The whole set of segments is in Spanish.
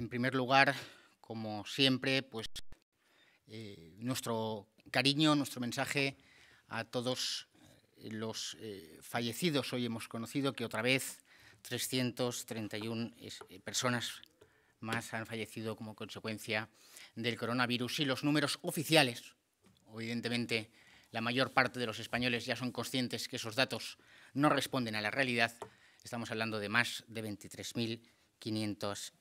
En primer lugar, como siempre, pues nuestro cariño, nuestro mensaje a todos los fallecidos. Hoy hemos conocido que otra vez 331 personas más han fallecido como consecuencia del coronavirus, y los números oficiales, evidentemente la mayor parte de los españoles ya son conscientes que esos datos no responden a la realidad. Estamos hablando de más de 23.500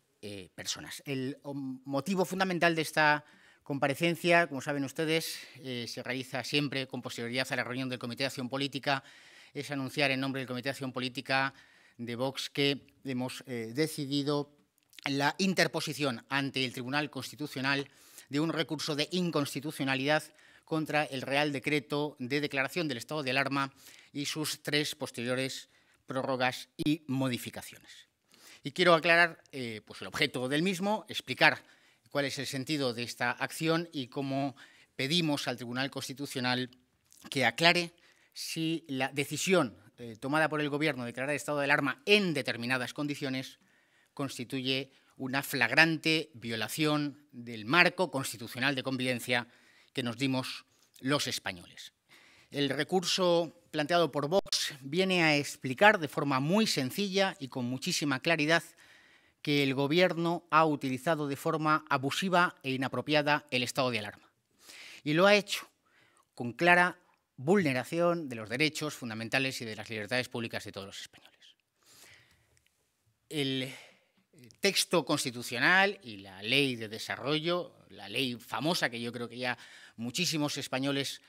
personas. El motivo fundamental de esta comparecencia, como saben ustedes, se realiza siempre con posterioridad a la reunión del Comité de Acción Política, es anunciar en nombre del Comité de Acción Política de Vox que hemos decidido la interposición ante el Tribunal Constitucional de un recurso de inconstitucionalidad contra el Real Decreto de declaración del estado de alarma y sus 3 posteriores prórrogas y modificaciones. Y quiero aclarar pues el objeto del mismo, explicar cuál es el sentido de esta acción y cómo pedimos al Tribunal Constitucional que aclare si la decisión tomada por el Gobierno de declarar estado de alarma en determinadas condiciones constituye una flagrante violación del marco constitucional de convivencia que nos dimos los españoles. El recurso planteado por Vox viene a explicar de forma muy sencilla y con muchísima claridad que el Gobierno ha utilizado de forma abusiva e inapropiada el estado de alarma. Y lo ha hecho con clara vulneración de los derechos fundamentales y de las libertades públicas de todos los españoles. El texto constitucional y la ley de desarrollo, la ley famosa que yo creo que ya muchísimos españoles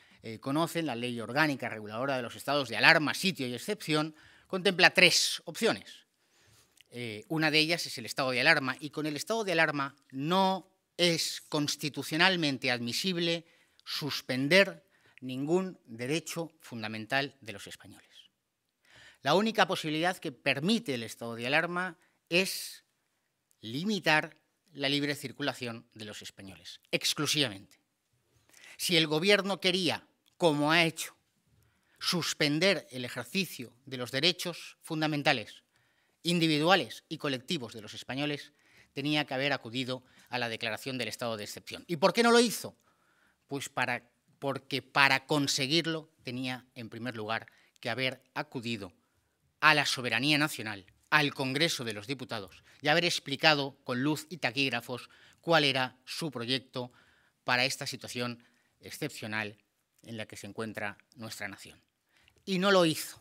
conocen, la ley orgánica reguladora de los estados de alarma, sitio y excepción, contempla 3 opciones. Una de ellas es el estado de alarma, y con el estado de alarma no es constitucionalmente admisible suspender ningún derecho fundamental de los españoles. La única posibilidad que permite el estado de alarma es limitar la libre circulación de los españoles, exclusivamente. Si el Gobierno quería, como ha hecho, suspender el ejercicio de los derechos fundamentales, individuales y colectivos de los españoles, tenía que haber acudido a la declaración del estado de excepción. ¿Y por qué no lo hizo? Pues porque para conseguirlo tenía, en primer lugar, que haber acudido a la soberanía nacional, al Congreso de los Diputados, y haber explicado con luz y taquígrafos cuál era su proyecto para esta situación excepcional en la que se encuentra nuestra nación. Y no lo hizo.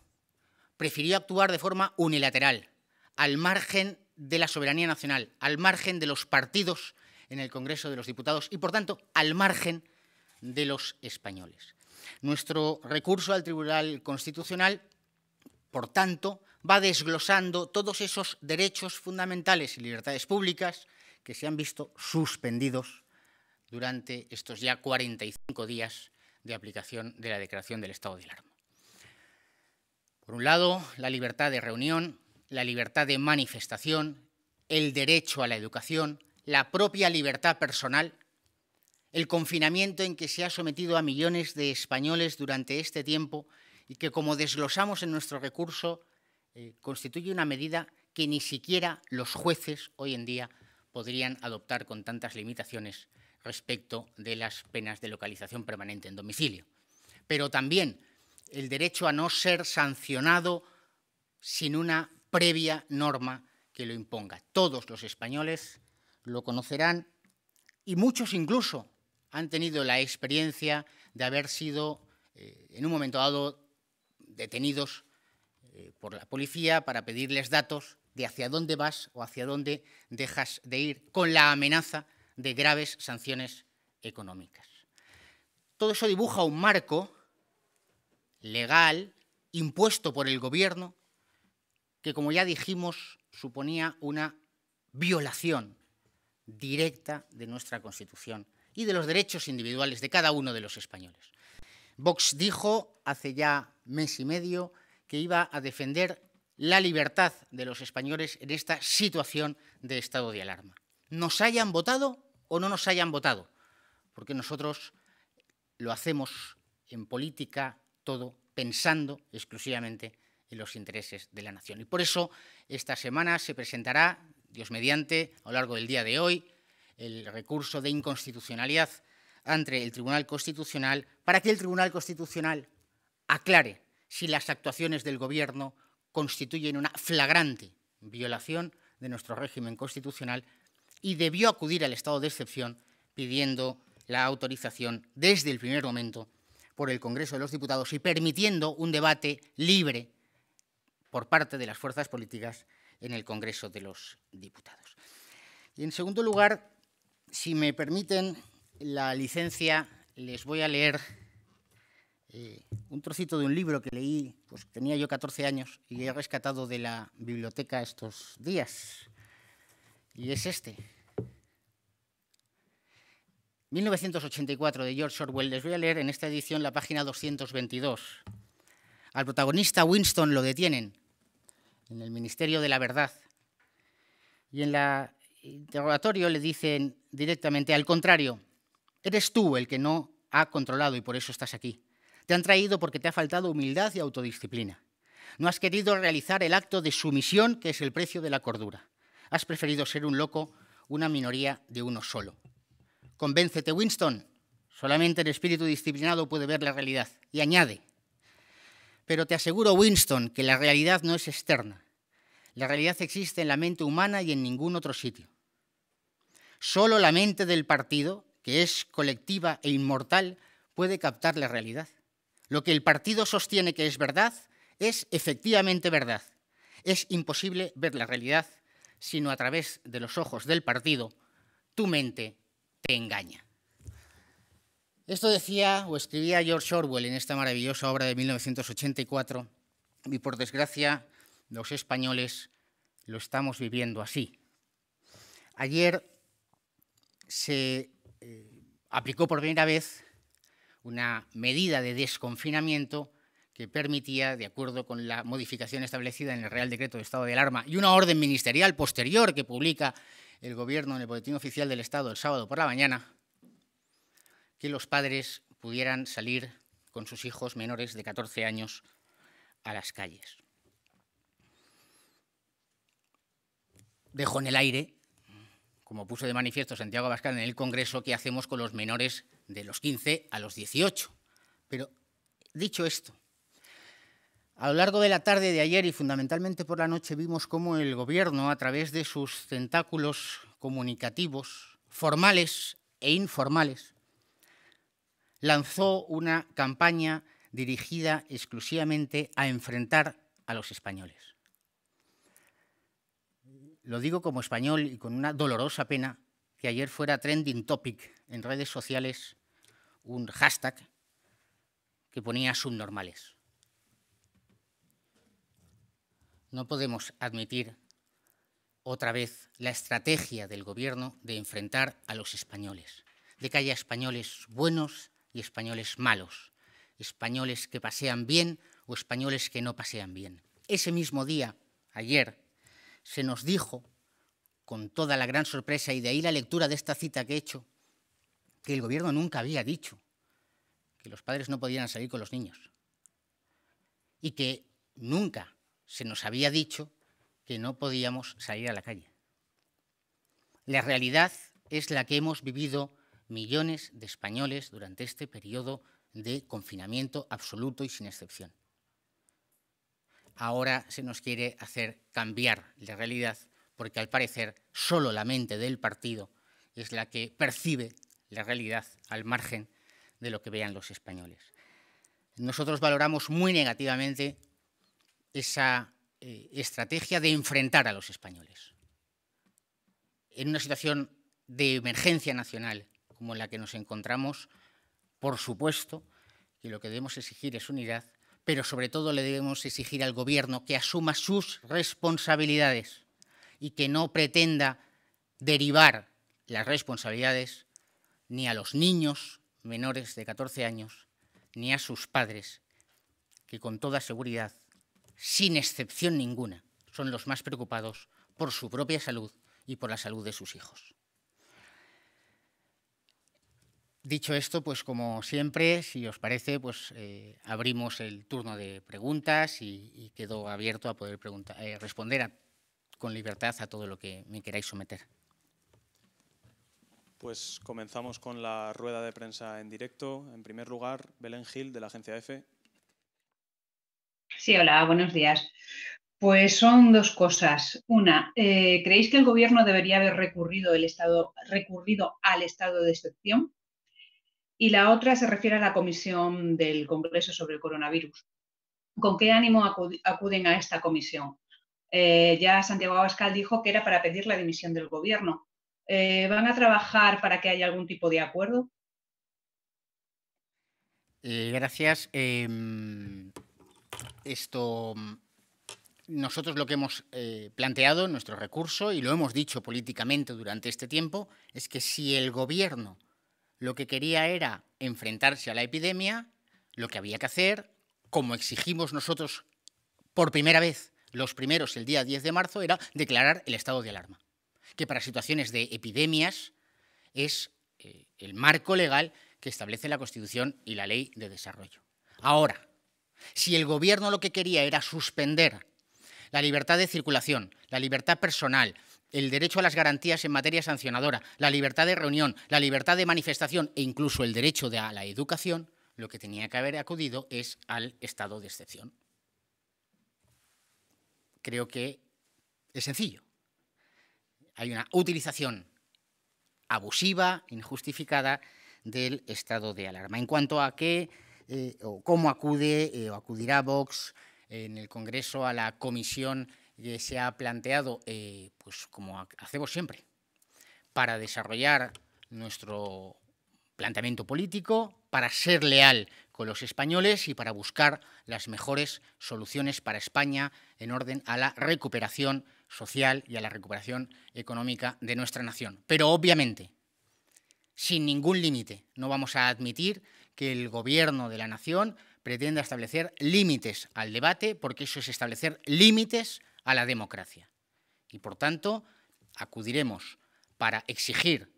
Prefirió actuar de forma unilateral, al margen de la soberanía nacional, al margen de los partidos en el Congreso de los Diputados y, por tanto, al margen de los españoles. Nuestro recurso al Tribunal Constitucional, por tanto, va desglosando todos esos derechos fundamentales y libertades públicas que se han visto suspendidos durante estos ya 45 días de aplicación de la declaración del estado de alarma. Por un lado, la libertad de reunión, la libertad de manifestación, el derecho a la educación, la propia libertad personal, el confinamiento en que se ha sometido a millones de españoles durante este tiempo y que, como desglosamos en nuestro recurso, constituye una medida que ni siquiera los jueces hoy en día podrían adoptar con tantas limitaciones respecto de las penas de localización permanente en domicilio. Pero también el derecho a no ser sancionado sin una previa norma que lo imponga. Todos los españoles lo conocerán y muchos incluso han tenido la experiencia de haber sido en un momento dado detenidos por la policía para pedirles datos de hacia dónde vas o hacia dónde dejas de ir, con la amenaza de graves sanciones económicas. Todo eso dibuja un marco legal impuesto por el Gobierno que, como ya dijimos, suponía una violación directa de nuestra Constitución y de los derechos individuales de cada uno de los españoles. Vox dijo hace ya mes y medio que iba a defender la libertad de los españoles en esta situación de estado de alarma. Nos hayan votado o no nos hayan votado, porque nosotros lo hacemos en política todo pensando exclusivamente en los intereses de la nación. Y por eso esta semana se presentará, Dios mediante, a lo largo del día de hoy, el recurso de inconstitucionalidad ante el Tribunal Constitucional para que el Tribunal Constitucional aclare si las actuaciones del Gobierno constituyen una flagrante violación de nuestro régimen constitucional, y debió acudir al estado de excepción pidiendo la autorización desde el primer momento por el Congreso de los Diputados y permitiendo un debate libre por parte de las fuerzas políticas en el Congreso de los Diputados. Y en segundo lugar, si me permiten la licencia, les voy a leer un trocito de un libro que leí, pues tenía yo 14 años y he rescatado de la biblioteca estos días. Y es este. 1984, de George Orwell. Les voy a leer en esta edición la página 222. Al protagonista Winston lo detienen en el Ministerio de la Verdad. Y en el interrogatorio le dicen directamente: al contrario, eres tú el que no ha controlado y por eso estás aquí. Te han traído porque te ha faltado humildad y autodisciplina. No has querido realizar el acto de sumisión, que es el precio de la cordura. Has preferido ser un loco, una minoría de uno solo. Convéncete, Winston. Solamente el espíritu disciplinado puede ver la realidad. Y añade: pero te aseguro, Winston, que la realidad no es externa. La realidad existe en la mente humana y en ningún otro sitio. Solo la mente del partido, que es colectiva e inmortal, puede captar la realidad. Lo que el partido sostiene que es verdad es efectivamente verdad. Es imposible ver la realidad sino a través de los ojos del partido. Tu mente te engaña. Esto decía o escribía George Orwell en esta maravillosa obra de 1984 y, por desgracia, los españoles lo estamos viviendo así. Ayer se aplicó por primera vez una medida de desconfinamiento que permitía, de acuerdo con la modificación establecida en el Real Decreto de Estado de Alarma y una orden ministerial posterior que publica el Gobierno en el Boletín Oficial del Estado el sábado por la mañana, que los padres pudieran salir con sus hijos menores de 14 años a las calles. Dejo en el aire, como puso de manifiesto Santiago Abascal en el Congreso, qué hacemos con los menores de los 15 a los 18. Pero, dicho esto, a lo largo de la tarde de ayer y fundamentalmente por la noche vimos cómo el Gobierno, a través de sus tentáculos comunicativos, formales e informales, lanzó una campaña dirigida exclusivamente a enfrentar a los españoles. Lo digo como español y con una dolorosa pena que ayer fuera trending topic en redes sociales un hashtag que ponía subnormales. No podemos admitir otra vez la estrategia del Gobierno de enfrentar a los españoles, de que haya españoles buenos y españoles malos, españoles que pasean bien o españoles que no pasean bien. Ese mismo día, ayer, se nos dijo, con toda la gran sorpresa, y de ahí la lectura de esta cita que he hecho, que el Gobierno nunca había dicho que los padres no podían salir con los niños y que nunca se nos había dicho que no podíamos salir a la calle. La realidad es la que hemos vivido millones de españoles durante este periodo de confinamiento absoluto y sin excepción. Ahora se nos quiere hacer cambiar la realidad porque, al parecer, solo la mente del partido es la que percibe la realidad al margen de lo que vean los españoles. Nosotros valoramos muy negativamente esa estrategia de enfrentar a los españoles. En una situación de emergencia nacional como en la que nos encontramos, por supuesto que lo que debemos exigir es unidad, pero sobre todo le debemos exigir al Gobierno que asuma sus responsabilidades y que no pretenda derivar las responsabilidades ni a los niños menores de 14 años ni a sus padres, que con toda seguridad, sin excepción ninguna, son los más preocupados por su propia salud y por la salud de sus hijos. Dicho esto, pues como siempre, si os parece, pues abrimos el turno de preguntas y quedo abierto a poder responder a con libertad a todo lo que me queráis someter. Pues comenzamos con la rueda de prensa en directo. En primer lugar, Belén Gil, de la agencia EFE. Sí, hola, buenos días. Pues son dos cosas. Una, ¿creéis que el Gobierno debería haber recurrido al estado de excepción? Y la otra se refiere a la comisión del Congreso sobre el coronavirus. ¿Con qué ánimo acuden a esta comisión? Ya Santiago Abascal dijo que era para pedir la dimisión del Gobierno. ¿Van a trabajar para que haya algún tipo de acuerdo? Gracias. Nosotros lo que hemos planteado en nuestro recurso, y lo hemos dicho políticamente durante este tiempo, es que si el Gobierno lo que quería era enfrentarse a la epidemia, lo que había que hacer, como exigimos nosotros por primera vez, los primeros el día 10 de marzo, era declarar el estado de alarma, que para situaciones de epidemias es el marco legal que establece la Constitución y la Ley de Desarrollo. Ahora, si el Gobierno lo que quería era suspender la libertad de circulación, la libertad personal, el derecho a las garantías en materia sancionadora, la libertad de reunión, la libertad de manifestación e incluso el derecho a la educación, lo que tenía que haber acudido es al estado de excepción. Creo que es sencillo. Hay una utilización abusiva, injustificada, del estado de alarma. En cuanto a qué o cómo acude o acudirá Vox en el Congreso a la comisión que se ha planteado, pues como hacemos siempre, para desarrollar nuestro planteamiento político, para ser leal con los españoles y para buscar las mejores soluciones para España en orden a la recuperación social y a la recuperación económica de nuestra nación. Pero obviamente, sin ningún límite, no vamos a admitir que el Gobierno de la nación pretenda establecer límites al debate, porque eso es establecer límites a la democracia. Y, por tanto, acudiremos para exigir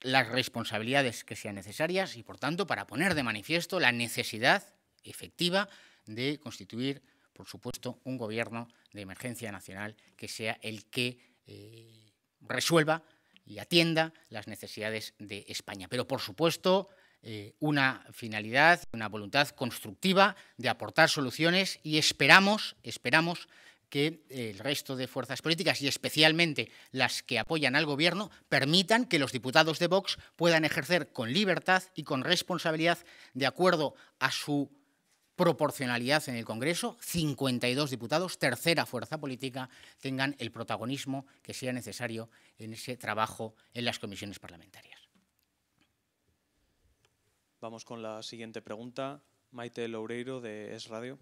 las responsabilidades que sean necesarias y, por tanto, para poner de manifiesto la necesidad efectiva de constituir, por supuesto, un gobierno de emergencia nacional que sea el que resuelva y atienda las necesidades de España. Pero, por supuesto, una finalidad, una voluntad constructiva de aportar soluciones y esperamos que el resto de fuerzas políticas y especialmente las que apoyan al Gobierno permitan que los diputados de Vox puedan ejercer con libertad y con responsabilidad, de acuerdo a su proporcionalidad en el Congreso, 52 diputados, tercera fuerza política, tengan el protagonismo que sea necesario en ese trabajo en las comisiones parlamentarias. Vamos con la siguiente pregunta. Maite Loureiro, de Es Radio.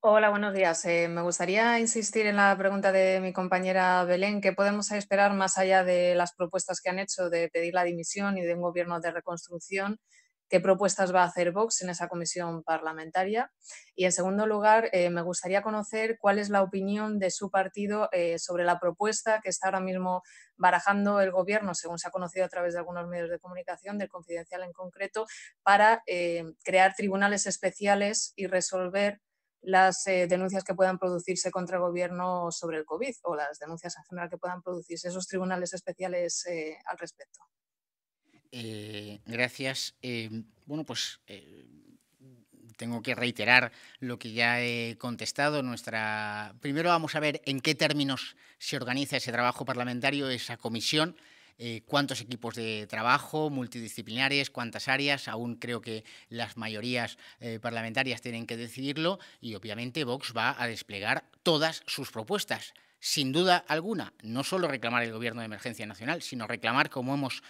Hola, buenos días. Me gustaría insistir en la pregunta de mi compañera Belén. ¿Qué podemos esperar más allá de las propuestas que han hecho de pedir la dimisión y de un gobierno de reconstrucción? ¿Qué propuestas va a hacer Vox en esa comisión parlamentaria? Y, en segundo lugar, me gustaría conocer cuál es la opinión de su partido sobre la propuesta que está ahora mismo barajando el Gobierno, según se ha conocido a través de algunos medios de comunicación, del Confidencial en concreto, para crear tribunales especiales y resolver las denuncias que puedan producirse contra el Gobierno sobre el COVID o las denuncias en general que puedan producirse, esos tribunales especiales al respecto. Gracias. Bueno, pues tengo que reiterar lo que ya he contestado. Primero vamos a ver en qué términos se organiza ese trabajo parlamentario, esa comisión. Cuántos equipos de trabajo multidisciplinares, cuántas áreas, aún creo que las mayorías parlamentarias tienen que decidirlo y obviamente Vox va a desplegar todas sus propuestas. Sin duda alguna, no solo reclamar el Gobierno de Emergencia Nacional, sino reclamar, como hemos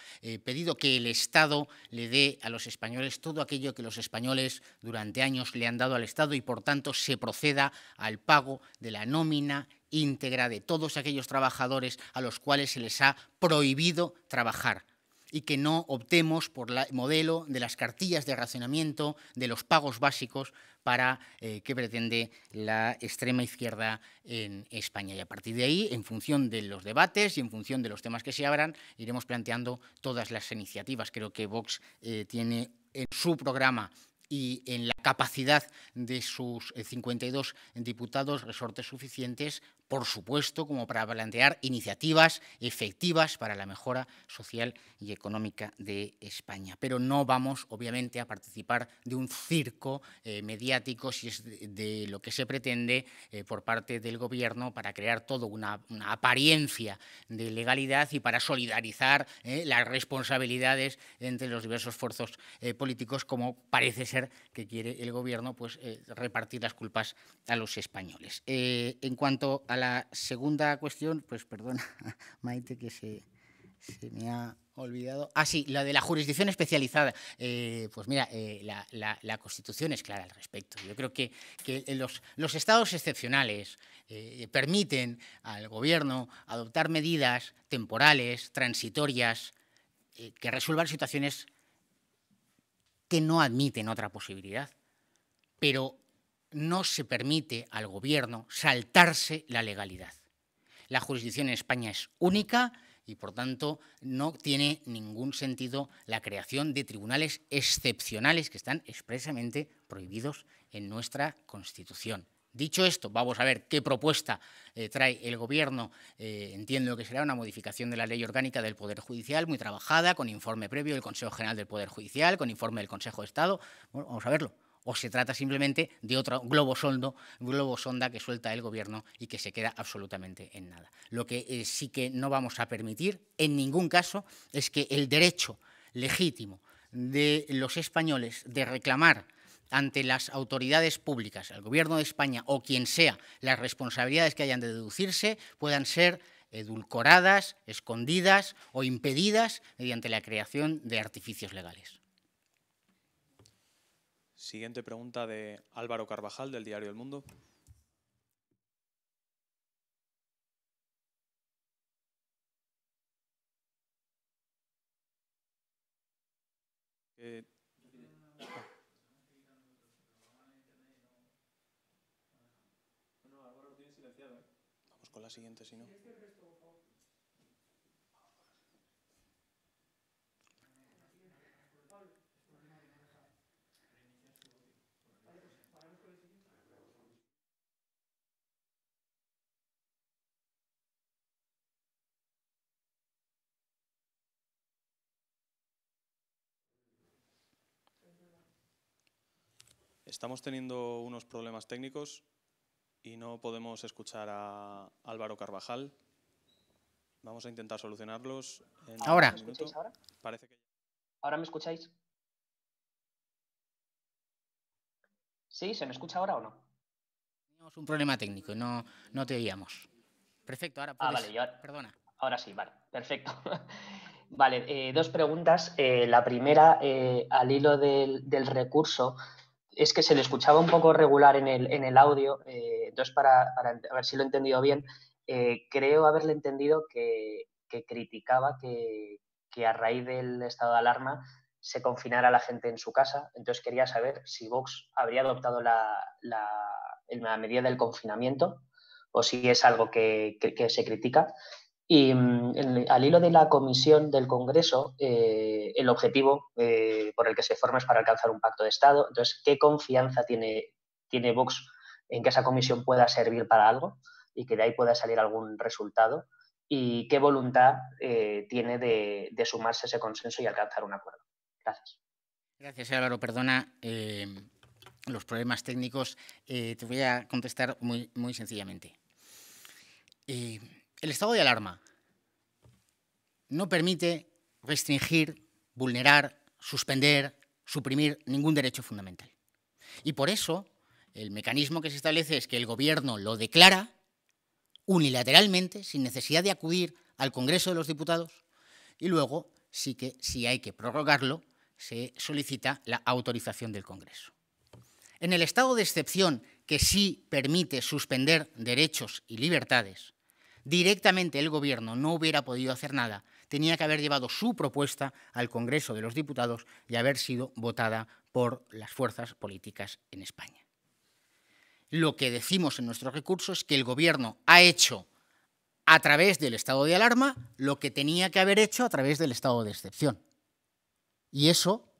pedido, que el Estado le dé a los españoles todo aquello que los españoles durante años le han dado al Estado y, por tanto, se proceda al pago de la nómina íntegra de todos aquellos trabajadores a los cuales se les ha prohibido trabajar y que no optemos por el modelo de las cartillas de racionamiento, de los pagos básicos para que pretende la extrema izquierda en España. Y a partir de ahí, en función de los debates y en función de los temas que se abran, iremos planteando todas las iniciativas. Creo que Vox tiene en su programa y en la capacidad de sus 52 diputados resorte suficientes, por supuesto, como para plantear iniciativas efectivas para la mejora social y económica de España. Pero no vamos, obviamente, a participar de un circo mediático, si es de lo que se pretende por parte del Gobierno, para crear toda una apariencia de legalidad y para solidarizar las responsabilidades entre los diversos esfuerzos políticos, como parece ser que quiere el Gobierno, pues repartir las culpas a los españoles. En cuanto a la segunda cuestión, pues perdona, Maite, que se me ha olvidado. Ah, sí, la de la jurisdicción especializada. Pues mira, la Constitución es clara al respecto. Yo creo que los estados excepcionales permiten al Gobierno adoptar medidas temporales, transitorias, que resuelvan situaciones que no admiten otra posibilidad. Pero no se permite al Gobierno saltarse la legalidad. La jurisdicción en España es única y, por tanto, no tiene ningún sentido la creación de tribunales excepcionales que están expresamente prohibidos en nuestra Constitución. Dicho esto, vamos a ver qué propuesta trae el Gobierno. Entiendo que será una modificación de la Ley Orgánica del Poder Judicial, muy trabajada, con informe previo del Consejo General del Poder Judicial, con informe del Consejo de Estado. Bueno, vamos a verlo. O se trata simplemente de otro globo sonda que suelta el Gobierno y que se queda absolutamente en nada. Lo que sí que no vamos a permitir en ningún caso es que el derecho legítimo de los españoles de reclamar ante las autoridades públicas, al Gobierno de España o quien sea, las responsabilidades que hayan de deducirse puedan ser edulcoradas, escondidas o impedidas mediante la creación de artificios legales. Siguiente pregunta de Álvaro Carvajal, del diario El Mundo. Vamos con la siguiente, si no. Estamos teniendo unos problemas técnicos y no podemos escuchar a Álvaro Carvajal. Vamos a intentar solucionarlos. Ahora. ¿Me escucháis ahora? Parece que... ¿Ahora me escucháis? ¿Sí? ¿Se me escucha ahora o no? Teníamos un problema técnico, no te oíamos. Perfecto, ahora puedes... vale, yo... Perdona. Ahora sí, vale, perfecto. Vale, dos preguntas. La primera, al hilo del recurso, es que se le escuchaba un poco regular en el audio, entonces para a ver si lo he entendido bien, creo haberle entendido que criticaba que a raíz del estado de alarma se confinara a la gente en su casa. Entonces quería saber si Vox habría adoptado la medida del confinamiento o si es algo que se critica. Y al hilo de la comisión del Congreso, el objetivo por el que se forma es para alcanzar un pacto de Estado. Entonces, ¿qué confianza tiene Vox en que esa comisión pueda servir para algo y que de ahí pueda salir algún resultado? ¿Y qué voluntad tiene de sumarse a ese consenso y alcanzar un acuerdo? Gracias. Gracias, Álvaro. Perdona los problemas técnicos. Te voy a contestar muy sencillamente. El estado de alarma no permite restringir, vulnerar, suspender, suprimir ningún derecho fundamental. Y por eso el mecanismo que se establece es que el Gobierno lo declara unilateralmente, sin necesidad de acudir al Congreso de los Diputados, y luego, si hay que prorrogarlo, se solicita la autorización del Congreso. En el estado de excepción, que sí permite suspender derechos y libertades, directamente el Gobierno no hubiera podido hacer nada, tenía que haber llevado su propuesta al Congreso de los Diputados y haber sido votada por las fuerzas políticas en España. Lo que decimos en nuestro recurso es que el Gobierno ha hecho a través del estado de alarma lo que tenía que haber hecho a través del estado de excepción. Y eso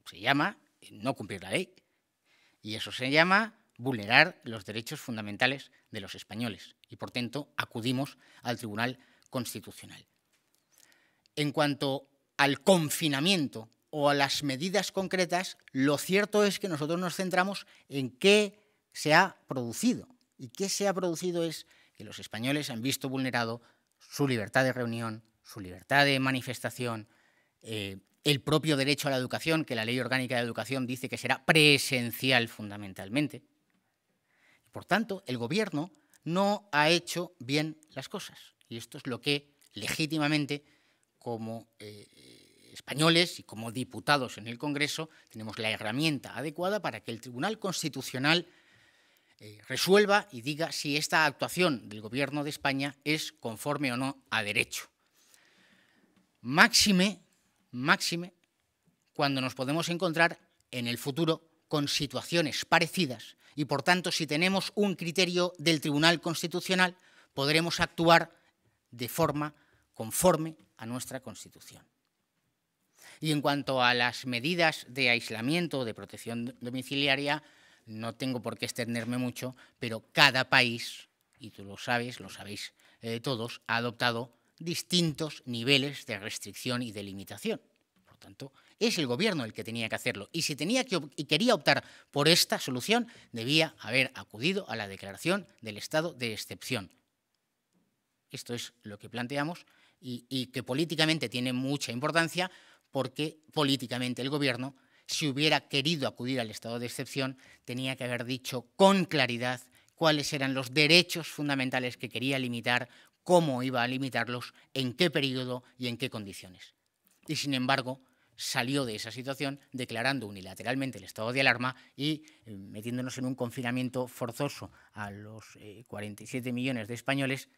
se llama no cumplir la ley. Y eso se llama vulnerar los derechos fundamentales de los españoles. Y, por tanto, acudimos al Tribunal Constitucional. En cuanto al confinamiento o a las medidas concretas, lo cierto es que nosotros nos centramos en qué se ha producido. Y qué se ha producido es que los españoles han visto vulnerado su libertad de reunión, su libertad de manifestación, el propio derecho a la educación, que la Ley Orgánica de Educación dice que será presencial fundamentalmente. Por tanto, el Gobierno no ha hecho bien las cosas. Y esto es lo que legítimamente, como españoles y como diputados en el Congreso, tenemos la herramienta adecuada para que el Tribunal Constitucional resuelva y diga si esta actuación del Gobierno de España es conforme o no a derecho. Máxime cuando nos podemos encontrar en el futuro con situaciones parecidas y, por tanto, si tenemos un criterio del Tribunal Constitucional, podremos actuar de forma conforme a nuestra Constitución. Y en cuanto a las medidas de aislamiento o de protección domiciliaria, no tengo por qué extenderme mucho, pero cada país, y tú lo sabéis todos, ha adoptado distintos niveles de restricción y de limitación. Por tanto, es el Gobierno el que tenía que hacerlo. Y si quería optar por esta solución, debía haber acudido a la declaración del estado de excepción. Esto es lo que planteamos y que políticamente tiene mucha importancia, porque políticamente el Gobierno, si hubiera querido acudir al estado de excepción, tenía que haber dicho con claridad cuáles eran los derechos fundamentales que quería limitar, cómo iba a limitarlos, en qué periodo y en qué condiciones. Y, sin embargo, salió de esa situación declarando unilateralmente el estado de alarma y metiéndonos en un confinamiento forzoso a los 47 millones de españoles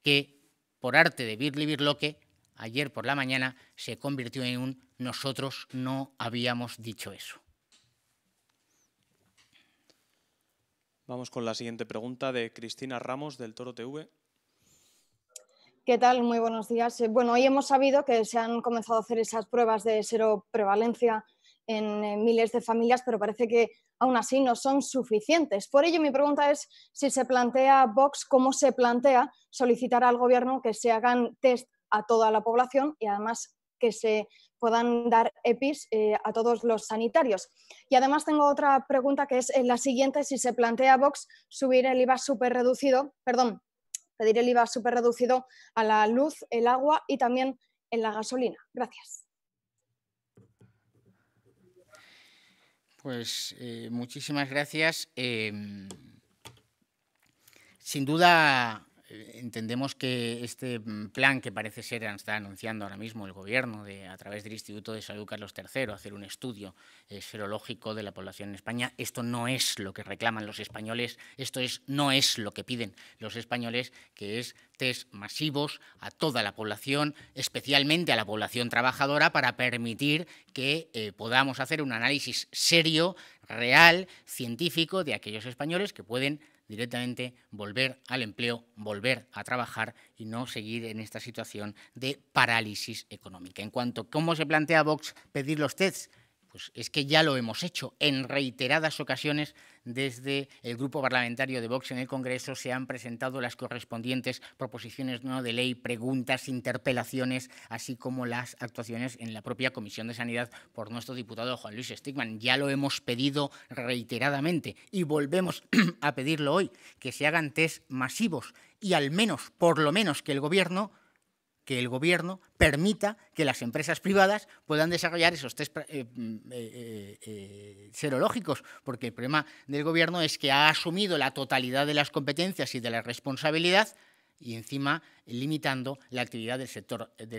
que, por arte de birli-birloque, ayer por la mañana se convirtió en un nosotros no habíamos dicho eso. Vamos con la siguiente pregunta de Cristina Ramos, del Toro TV. ¿Qué tal? Muy buenos días. Bueno, hoy hemos sabido que se han comenzado a hacer esas pruebas de seroprevalencia en miles de familias, pero parece que aún así no son suficientes. Por ello, mi pregunta es si se plantea Vox, cómo se plantea solicitar al Gobierno que se hagan test a toda la población y además que se puedan dar EPIs a todos los sanitarios. Y además tengo otra pregunta que es la siguiente, si se plantea Vox subir el IVA pedir el IVA súper reducido a la luz, el agua y también en la gasolina. Gracias. Pues muchísimas gracias. Sin duda, entendemos que este plan que parece ser, está anunciando ahora mismo el Gobierno a través del Instituto de Salud Carlos III, hacer un estudio serológico de la población en España, esto no es lo que reclaman los españoles, no es lo que piden los españoles, que es test masivos a toda la población, especialmente a la población trabajadora, para permitir que podamos hacer un análisis serio, real, científico de aquellos españoles que pueden directamente volver al empleo, volver a trabajar y no seguir en esta situación de parálisis económica. En cuanto a cómo se plantea Vox pedir los tests, pues es que ya lo hemos hecho en reiteradas ocasiones. Desde el grupo parlamentario de Vox en el Congreso se han presentado las correspondientes proposiciones no de ley, preguntas, interpelaciones, así como las actuaciones en la propia Comisión de Sanidad por nuestro diputado Juan Luis Stigman. Ya lo hemos pedido reiteradamente y volvemos a pedirlo hoy, que se hagan test masivos y al menos, por lo menos, que el Gobierno permita que las empresas privadas puedan desarrollar esos test serológicos, porque el problema del Gobierno es que ha asumido la totalidad de las competencias y de la responsabilidad y encima limitando la actividad del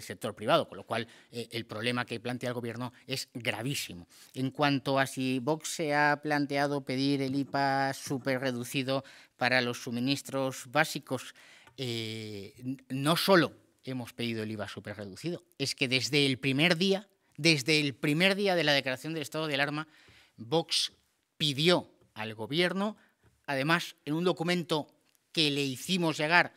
sector privado, con lo cual el problema que plantea el Gobierno es gravísimo. En cuanto a si Vox se ha planteado pedir el IVA súper reducido para los suministros básicos, no solo hemos pedido el IVA súper reducido, es que desde el primer día de la declaración del estado de alarma, Vox pidió al Gobierno, además en un documento que le hicimos llegar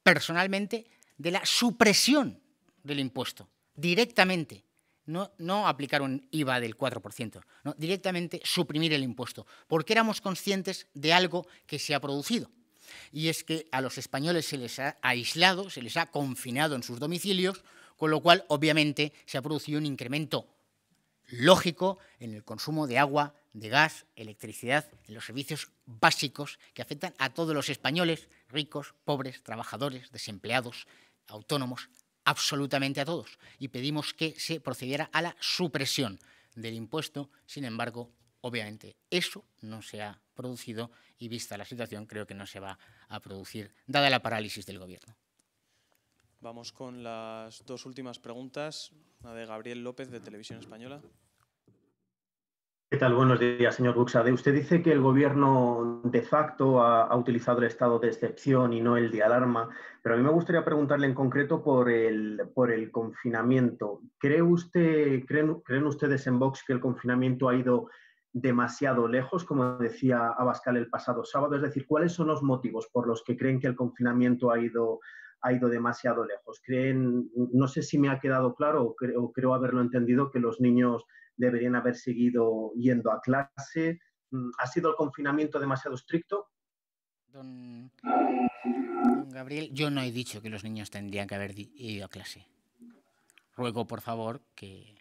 personalmente, de la supresión del impuesto, directamente, no aplicar un IVA del 4%, no, directamente suprimir el impuesto, porque éramos conscientes de algo que se ha producido. Y es que a los españoles se les ha aislado, se les ha confinado en sus domicilios, con lo cual, obviamente, se ha producido un incremento lógico en el consumo de agua, de gas, electricidad, en los servicios básicos que afectan a todos los españoles, ricos, pobres, trabajadores, desempleados, autónomos, absolutamente a todos. Y pedimos que se procediera a la supresión del impuesto. Sin embargo, obviamente, eso no se ha producido y, vista la situación, creo que no se va a producir, dada la parálisis del Gobierno. Vamos con las dos últimas preguntas, la de Gabriel López, de Televisión Española. ¿Qué tal? Buenos días, señor Buxade. Usted dice que el Gobierno de facto ha utilizado el estado de excepción y no el de alarma, pero a mí me gustaría preguntarle en concreto por el confinamiento. ¿Creen ustedes en Vox que el confinamiento ha ido demasiado lejos, como decía Abascal el pasado sábado? Es decir, ¿cuáles son los motivos por los que creen que el confinamiento ha ido demasiado lejos? No sé si me ha quedado claro o creo haberlo entendido, que los niños deberían haber seguido yendo a clase. ¿Ha sido el confinamiento demasiado estricto? Don Gabriel, yo no he dicho que los niños tendrían que haber ido a clase. Ruego, por favor, que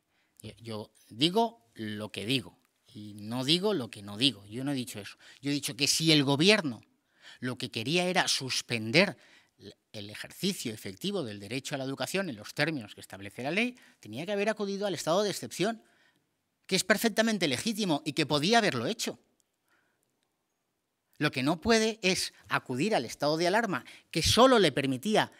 yo digo lo que digo y no digo lo que no digo. Yo no he dicho eso. Yo he dicho que si el Gobierno lo que quería era suspender el ejercicio efectivo del derecho a la educación en los términos que establece la ley, tenía que haber acudido al estado de excepción, que es perfectamente legítimo y que podía haberlo hecho. Lo que no puede es acudir al estado de alarma, que solo le permitía